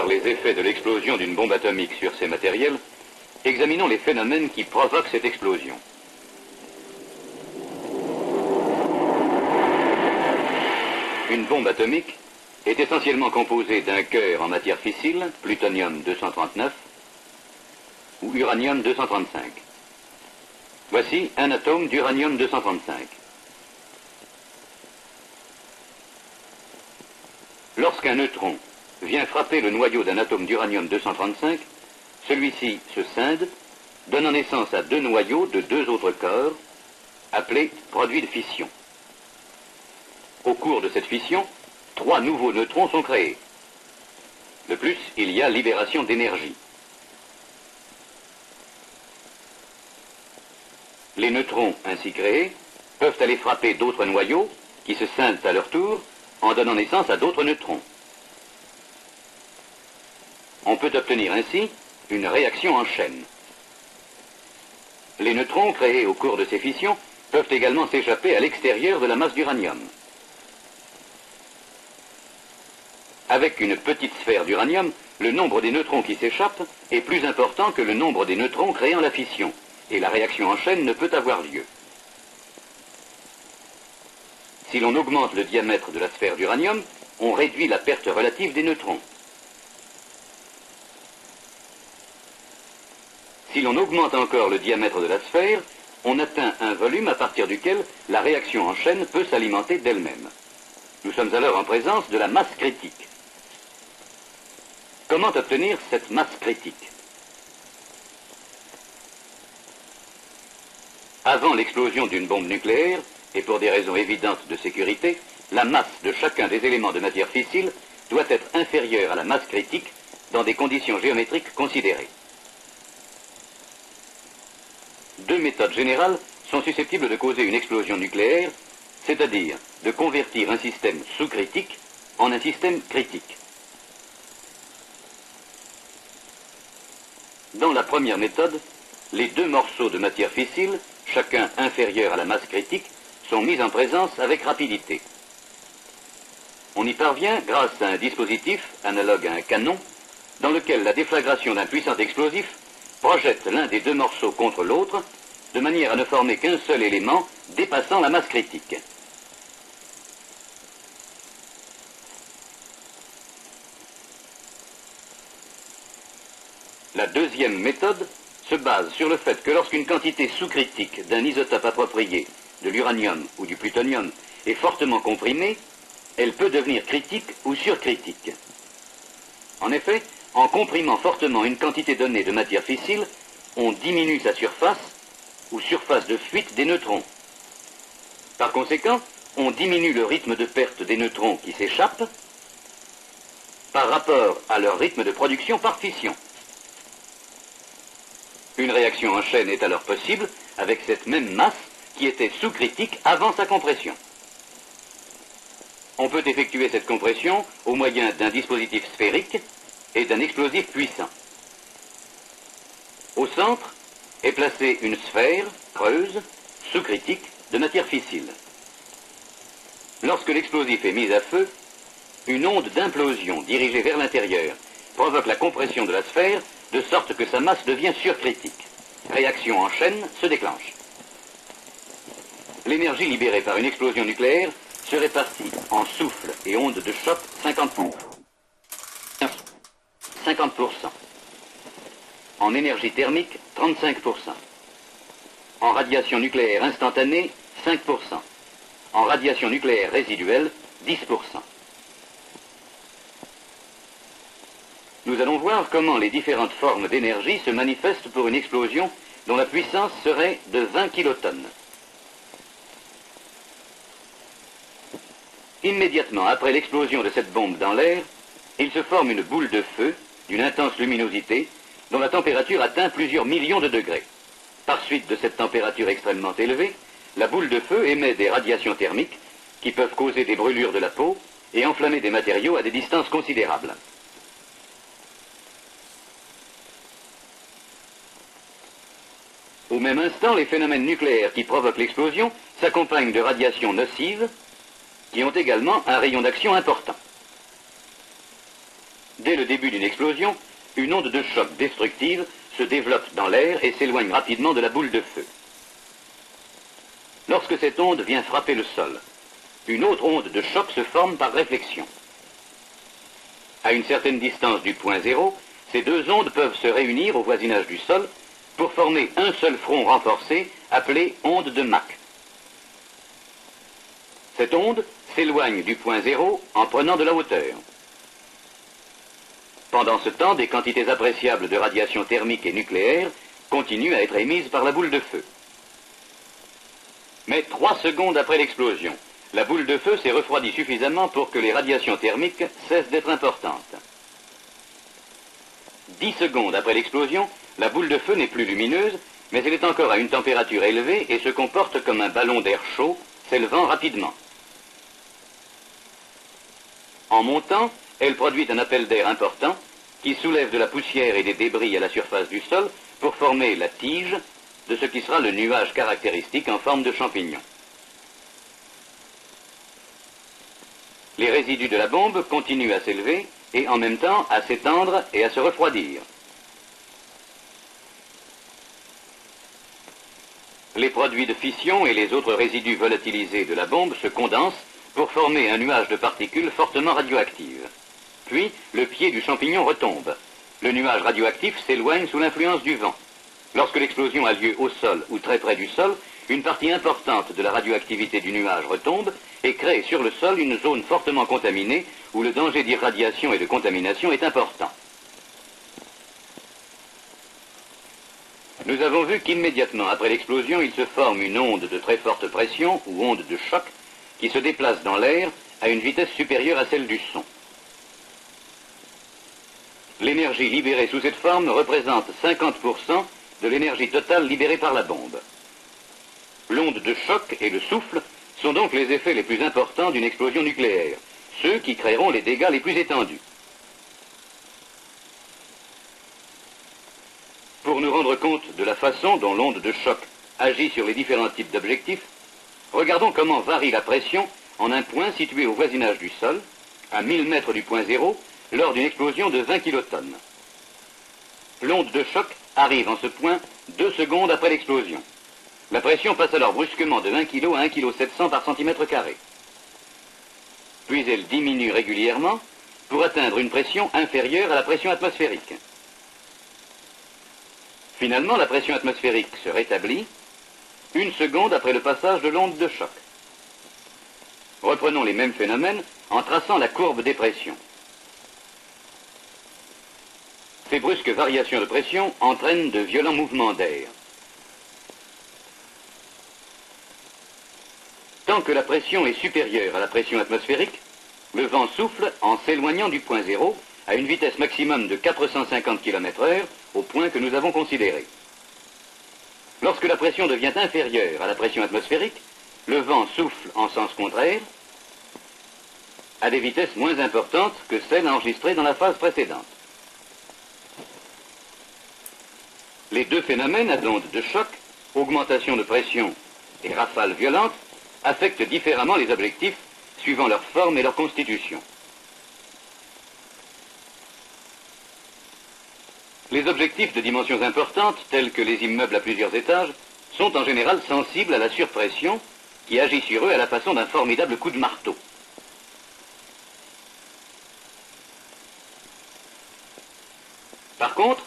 voir les effets de l'explosion d'une bombe atomique sur ces matériels, examinons les phénomènes qui provoquent cette explosion. Une bombe atomique est essentiellement composée d'un cœur en matière fissile, plutonium-239, ou uranium-235. Voici un atome d'uranium-235. Lorsqu'un neutron vient frapper le noyau d'un atome d'uranium-235, celui-ci se scinde, donnant naissance à deux noyaux de deux autres corps, appelés produits de fission. Au cours de cette fission, trois nouveaux neutrons sont créés. De plus, il y a libération d'énergie. Les neutrons ainsi créés peuvent aller frapper d'autres noyaux qui se scindent à leur tour en donnant naissance à d'autres neutrons. On peut obtenir ainsi une réaction en chaîne. Les neutrons créés au cours de ces fissions peuvent également s'échapper à l'extérieur de la masse d'uranium. Avec une petite sphère d'uranium, le nombre des neutrons qui s'échappent est plus important que le nombre des neutrons créant la fission, et la réaction en chaîne ne peut avoir lieu. Si l'on augmente le diamètre de la sphère d'uranium, on réduit la perte relative des neutrons. Si l'on augmente encore le diamètre de la sphère, on atteint un volume à partir duquel la réaction en chaîne peut s'alimenter d'elle-même. Nous sommes alors en présence de la masse critique. Comment obtenir cette masse critique? Avant l'explosion d'une bombe nucléaire, et pour des raisons évidentes de sécurité, la masse de chacun des éléments de matière fissile doit être inférieure à la masse critique dans des conditions géométriques considérées. Deux méthodes générales sont susceptibles de causer une explosion nucléaire, c'est-à-dire de convertir un système sous-critique en un système critique. Dans la première méthode, les deux morceaux de matière fissile, chacun inférieur à la masse critique, sont mis en présence avec rapidité. On y parvient grâce à un dispositif, analogue à un canon, dans lequel la déflagration d'un puissant explosif projette l'un des deux morceaux contre l'autre, de manière à ne former qu'un seul élément dépassant la masse critique. La deuxième méthode se base sur le fait que lorsqu'une quantité sous-critique d'un isotope approprié, de l'uranium ou du plutonium, est fortement comprimée, elle peut devenir critique ou surcritique. En effet, en comprimant fortement une quantité donnée de matière fissile, on diminue sa surface ou surface de fuite des neutrons. Par conséquent, on diminue le rythme de perte des neutrons qui s'échappent par rapport à leur rythme de production par fission. Une réaction en chaîne est alors possible avec cette même masse qui était sous-critique avant sa compression. On peut effectuer cette compression au moyen d'un dispositif sphérique et d'un explosif puissant. Au centre est placée une sphère creuse, sous-critique, de matière fissile. Lorsque l'explosif est mis à feu, une onde d'implosion dirigée vers l'intérieur provoque la compression de la sphère de sorte que sa masse devient surcritique. Réaction en chaîne se déclenche. L'énergie libérée par une explosion nucléaire se répartit en souffle et ondes de choc 50%. En énergie thermique, 35%. En radiation nucléaire instantanée, 5%. En radiation nucléaire résiduelle, 10%. Nous allons voir comment les différentes formes d'énergie se manifestent pour une explosion dont la puissance serait de 20 kilotonnes. Immédiatement après l'explosion de cette bombe dans l'air, il se forme une boule de feu d'une intense luminosité dont la température atteint plusieurs millions de degrés. Par suite de cette température extrêmement élevée, la boule de feu émet des radiations thermiques qui peuvent causer des brûlures de la peau et enflammer des matériaux à des distances considérables. Au même instant, les phénomènes nucléaires qui provoquent l'explosion s'accompagnent de radiations nocives qui ont également un rayon d'action important. Dès le début d'une explosion, une onde de choc destructive se développe dans l'air et s'éloigne rapidement de la boule de feu. Lorsque cette onde vient frapper le sol, une autre onde de choc se forme par réflexion. À une certaine distance du point zéro, ces deux ondes peuvent se réunir au voisinage du sol pour former un seul front renforcé appelé onde de Mach. Cette onde s'éloigne du point zéro en prenant de la hauteur. Pendant ce temps, des quantités appréciables de radiation thermique et nucléaire continuent à être émises par la boule de feu. Mais 3 secondes après l'explosion, la boule de feu s'est refroidie suffisamment pour que les radiations thermiques cessent d'être importantes. 10 secondes après l'explosion, la boule de feu n'est plus lumineuse, mais elle est encore à une température élevée et se comporte comme un ballon d'air chaud, s'élevant rapidement. En montant, elle produit un appel d'air important qui soulève de la poussière et des débris à la surface du sol pour former la tige de ce qui sera le nuage caractéristique en forme de champignon. Les résidus de la bombe continuent à s'élever et en même temps à s'étendre et à se refroidir. Les produits de fission et les autres résidus volatilisés de la bombe se condensent pour former un nuage de particules fortement radioactives. Puis, le pied du champignon retombe. Le nuage radioactif s'éloigne sous l'influence du vent. Lorsque l'explosion a lieu au sol ou très près du sol, une partie importante de la radioactivité du nuage retombe et crée sur le sol une zone fortement contaminée où le danger d'irradiation et de contamination est important. Nous avons vu qu'immédiatement après l'explosion, il se forme une onde de très forte pression ou onde de choc qui se déplace dans l'air à une vitesse supérieure à celle du son. L'énergie libérée sous cette forme représente 50% de l'énergie totale libérée par la bombe. L'onde de choc et le souffle sont donc les effets les plus importants d'une explosion nucléaire, ceux qui créeront les dégâts les plus étendus. Pour nous rendre compte de la façon dont l'onde de choc agit sur les différents types d'objectifs, regardons comment varie la pression en un point situé au voisinage du sol, à 1000 mètres du point zéro, lors d'une explosion de 20 kilotonnes. L'onde de choc arrive en ce point 2 secondes après l'explosion. La pression passe alors brusquement de 1 kg à 1,7 kg par centimètre carré. Puis elle diminue régulièrement pour atteindre une pression inférieure à la pression atmosphérique. Finalement, la pression atmosphérique se rétablit 1 seconde après le passage de l'onde de choc. Reprenons les mêmes phénomènes en traçant la courbe des pressions. Ces brusques variations de pression entraînent de violents mouvements d'air. Tant que la pression est supérieure à la pression atmosphérique, le vent souffle en s'éloignant du point zéro à une vitesse maximum de 450 km/h au point que nous avons considéré. Lorsque la pression devient inférieure à la pression atmosphérique, le vent souffle en sens contraire à des vitesses moins importantes que celles enregistrées dans la phase précédente. Les deux phénomènes à ondes de choc, augmentation de pression et rafales violentes, affectent différemment les objectifs suivant leur forme et leur constitution. Les objectifs de dimensions importantes, tels que les immeubles à plusieurs étages, sont en général sensibles à la surpression qui agit sur eux à la façon d'un formidable coup de marteau. Par contre,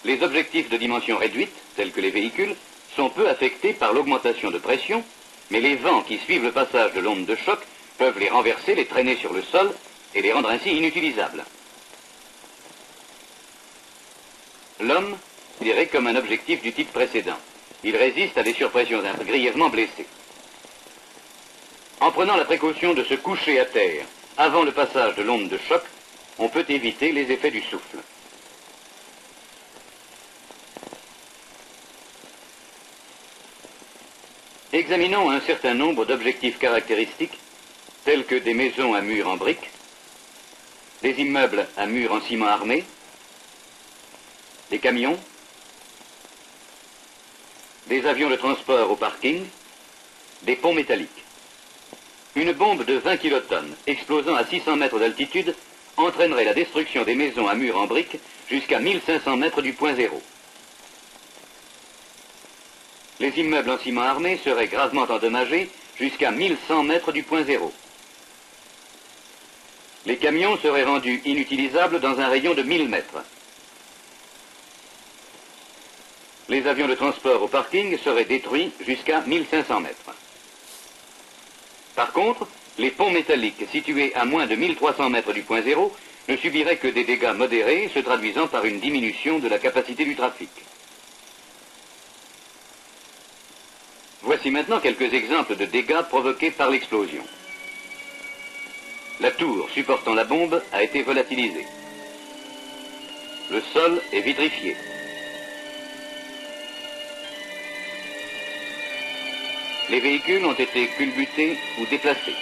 les objectifs de dimension réduite, tels que les véhicules, sont peu affectés par l'augmentation de pression, mais les vents qui suivent le passage de l'onde de choc peuvent les renverser, les traîner sur le sol et les rendre ainsi inutilisables. L'homme est considéré comme un objectif du type précédent. Il résiste à des surpressions grièvement blessées. En prenant la précaution de se coucher à terre avant le passage de l'onde de choc, on peut éviter les effets du souffle. Examinons un certain nombre d'objectifs caractéristiques, tels que des maisons à murs en briques, des immeubles à murs en ciment armé, des camions, des avions de transport au parking, des ponts métalliques. Une bombe de 20 kilotonnes explosant à 600 mètres d'altitude entraînerait la destruction des maisons à murs en briques jusqu'à 1500 mètres du point zéro. Les immeubles en ciment armé seraient gravement endommagés jusqu'à 1100 mètres du point zéro. Les camions seraient rendus inutilisables dans un rayon de 1000 mètres. Les avions de transport au parking seraient détruits jusqu'à 1500 mètres. Par contre, les ponts métalliques situés à moins de 1300 mètres du point zéro ne subiraient que des dégâts modérés, se traduisant par une diminution de la capacité du trafic. Voici maintenant quelques exemples de dégâts provoqués par l'explosion. La tour supportant la bombe a été volatilisée. Le sol est vitrifié. Les véhicules ont été culbutés ou déplacés.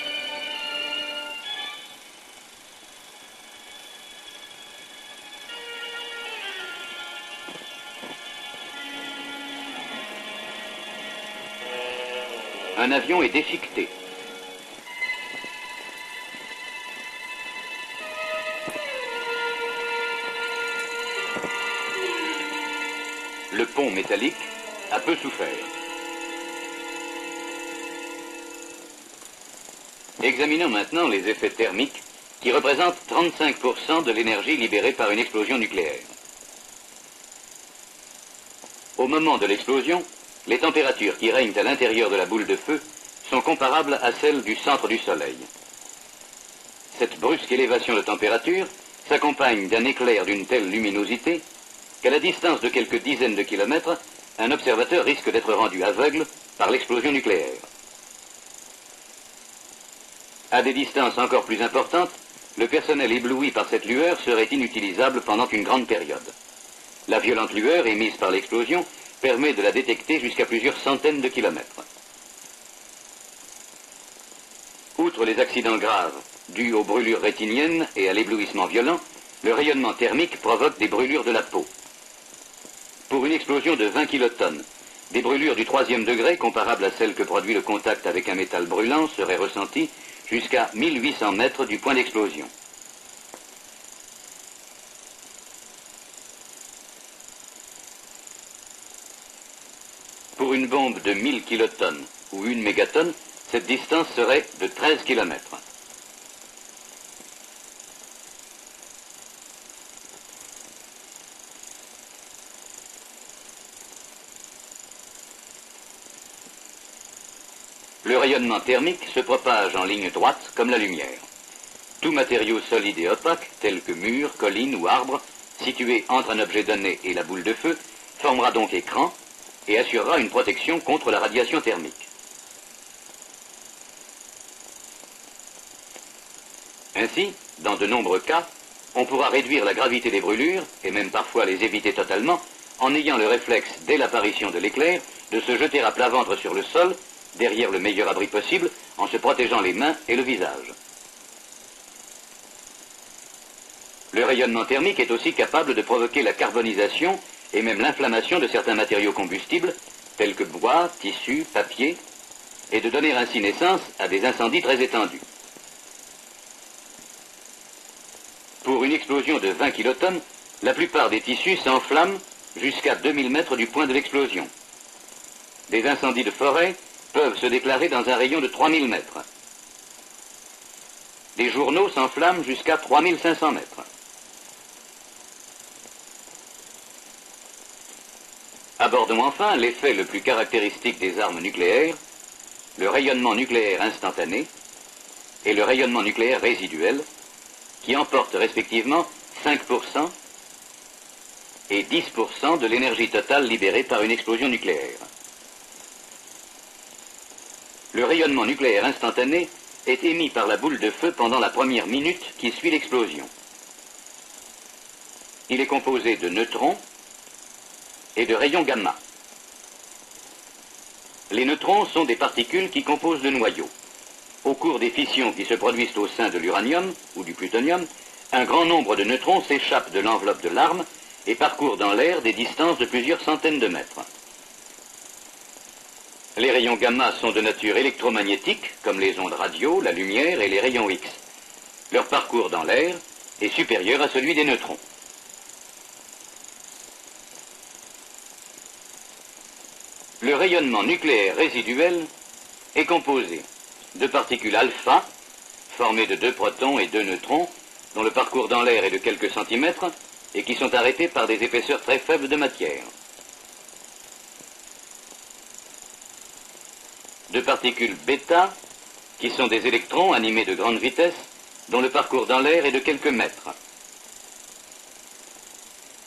Un avion est déchiqueté. Le pont métallique a peu souffert. Examinons maintenant les effets thermiques qui représentent 35% de l'énergie libérée par une explosion nucléaire. Au moment de l'explosion, les températures qui règnent à l'intérieur de la boule de feu sont comparables à celles du centre du Soleil. Cette brusque élévation de température s'accompagne d'un éclair d'une telle luminosité qu'à la distance de quelques dizaines de kilomètres, un observateur risque d'être rendu aveugle par l'explosion nucléaire. À des distances encore plus importantes, le personnel ébloui par cette lueur serait inutilisable pendant une grande période. La violente lueur émise par l'explosion permet de la détecter jusqu'à plusieurs centaines de kilomètres. Outre les accidents graves dus aux brûlures rétiniennes et à l'éblouissement violent, le rayonnement thermique provoque des brûlures de la peau. Pour une explosion de 20 kilotonnes, des brûlures du 3e degré, comparables à celles que produit le contact avec un métal brûlant, seraient ressenties jusqu'à 1800 mètres du point d'explosion. Pour une bombe de 1000 kilotonnes ou 1 mégatonne, cette distance serait de 13 kilomètres. Le rayonnement thermique se propage en ligne droite comme la lumière. Tout matériau solide et opaque, tel que murs, collines ou arbres, situé entre un objet donné et la boule de feu, formera donc écran et assurera une protection contre la radiation thermique. Ainsi, dans de nombreux cas, on pourra réduire la gravité des brûlures, et même parfois les éviter totalement, en ayant le réflexe, dès l'apparition de l'éclair, de se jeter à plat ventre sur le sol, derrière le meilleur abri possible, en se protégeant les mains et le visage. Le rayonnement thermique est aussi capable de provoquer la carbonisation et même l'inflammation de certains matériaux combustibles, tels que bois, tissus, papier, et de donner ainsi naissance à des incendies très étendus. Pour une explosion de 20 kilotonnes, la plupart des tissus s'enflamment jusqu'à 2000 mètres du point de l'explosion. Des incendies de forêt peuvent se déclarer dans un rayon de 3000 mètres. Des journaux s'enflamment jusqu'à 3500 mètres. Abordons enfin l'effet le plus caractéristique des armes nucléaires, le rayonnement nucléaire instantané et le rayonnement nucléaire résiduel, qui emportent respectivement 5% et 10% de l'énergie totale libérée par une explosion nucléaire. Le rayonnement nucléaire instantané est émis par la boule de feu pendant la première minute qui suit l'explosion. Il est composé de neutrons et de rayons gamma. Les neutrons sont des particules qui composent le noyau. Au cours des fissions qui se produisent au sein de l'uranium ou du plutonium, un grand nombre de neutrons s'échappent de l'enveloppe de l'arme et parcourent dans l'air des distances de plusieurs centaines de mètres. Les rayons gamma sont de nature électromagnétique, comme les ondes radio, la lumière et les rayons X. Leur parcours dans l'air est supérieur à celui des neutrons. Le rayonnement nucléaire résiduel est composé de particules alpha, formées de 2 protons et 2 neutrons, dont le parcours dans l'air est de quelques centimètres et qui sont arrêtés par des épaisseurs très faibles de matière. De particules bêta, qui sont des électrons animés de grande vitesse, dont le parcours dans l'air est de quelques mètres.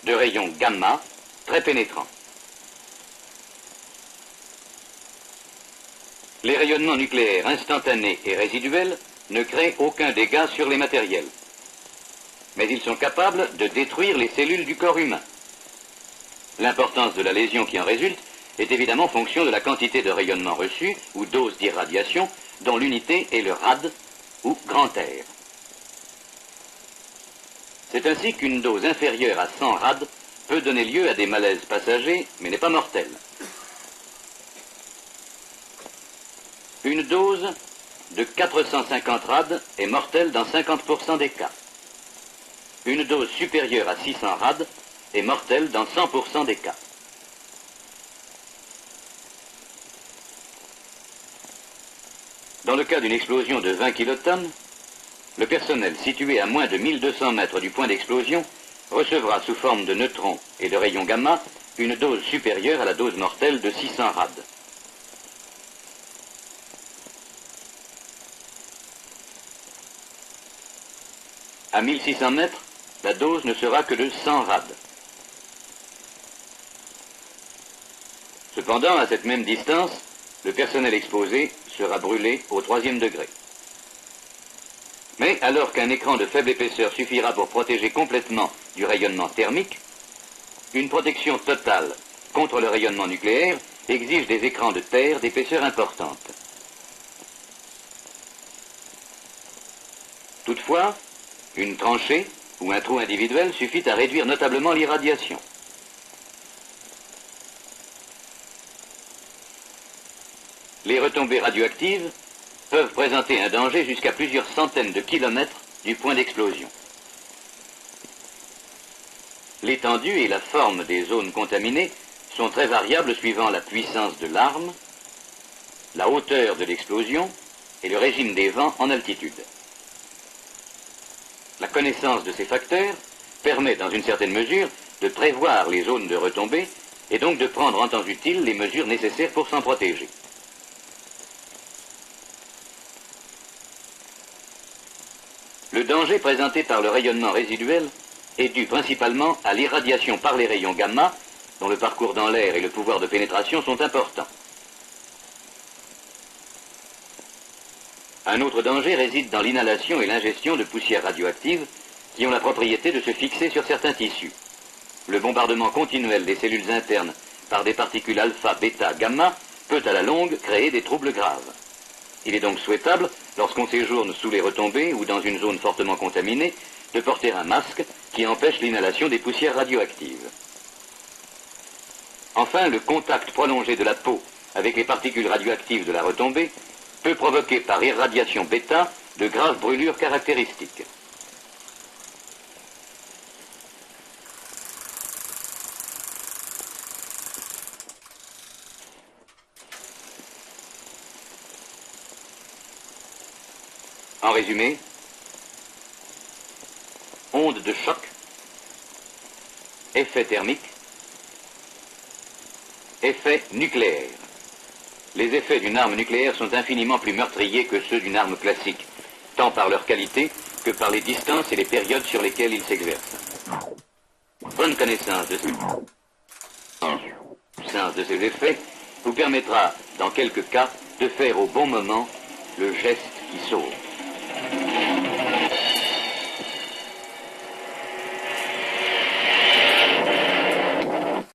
De rayons gamma, très pénétrants. Les rayonnements nucléaires instantanés et résiduels ne créent aucun dégât sur les matériels. Mais ils sont capables de détruire les cellules du corps humain. L'importance de la lésion qui en résulte est évidemment fonction de la quantité de rayonnement reçu ou dose d'irradiation dont l'unité est le rad ou grand R. C'est ainsi qu'une dose inférieure à 100 rad peut donner lieu à des malaises passagers mais n'est pas mortelle. Une dose de 450 rad est mortelle dans 50% des cas. Une dose supérieure à 600 rad est mortelle dans 100% des cas. Dans le cas d'une explosion de 20 kilotonnes, le personnel situé à moins de 1200 mètres du point d'explosion recevra sous forme de neutrons et de rayons gamma une dose supérieure à la dose mortelle de 600 rad. À 1600 mètres, la dose ne sera que de 100 rad. Cependant, à cette même distance, le personnel exposé sera brûlé au 3e degré. Mais alors qu'un écran de faible épaisseur suffira pour protéger complètement du rayonnement thermique, une protection totale contre le rayonnement nucléaire exige des écrans de terre d'épaisseur importante. Toutefois, une tranchée ou un trou individuel suffit à réduire notablement l'irradiation. Les retombées radioactives peuvent présenter un danger jusqu'à plusieurs centaines de kilomètres du point d'explosion. L'étendue et la forme des zones contaminées sont très variables suivant la puissance de l'arme, la hauteur de l'explosion et le régime des vents en altitude. La connaissance de ces facteurs permet, dans une certaine mesure, de prévoir les zones de retombée et donc de prendre en temps utile les mesures nécessaires pour s'en protéger. Le danger présenté par le rayonnement résiduel est dû principalement à l'irradiation par les rayons gamma, dont le parcours dans l'air et le pouvoir de pénétration sont importants. Un autre danger réside dans l'inhalation et l'ingestion de poussières radioactives qui ont la propriété de se fixer sur certains tissus. Le bombardement continuel des cellules internes par des particules alpha, bêta, gamma peut à la longue créer des troubles graves. Il est donc souhaitable, lorsqu'on séjourne sous les retombées ou dans une zone fortement contaminée, de porter un masque qui empêche l'inhalation des poussières radioactives. Enfin, le contact prolongé de la peau avec les particules radioactives de la retombée peut provoquer par irradiation bêta de graves brûlures caractéristiques. En résumé, ondes de choc, effet thermique, effet nucléaire. Les effets d'une arme nucléaire sont infiniment plus meurtriers que ceux d'une arme classique, tant par leur qualité que par les distances et les périodes sur lesquelles ils s'exercent. Bonne connaissance de ces effets vous permettra, dans quelques cas, de faire au bon moment le geste qui sauve.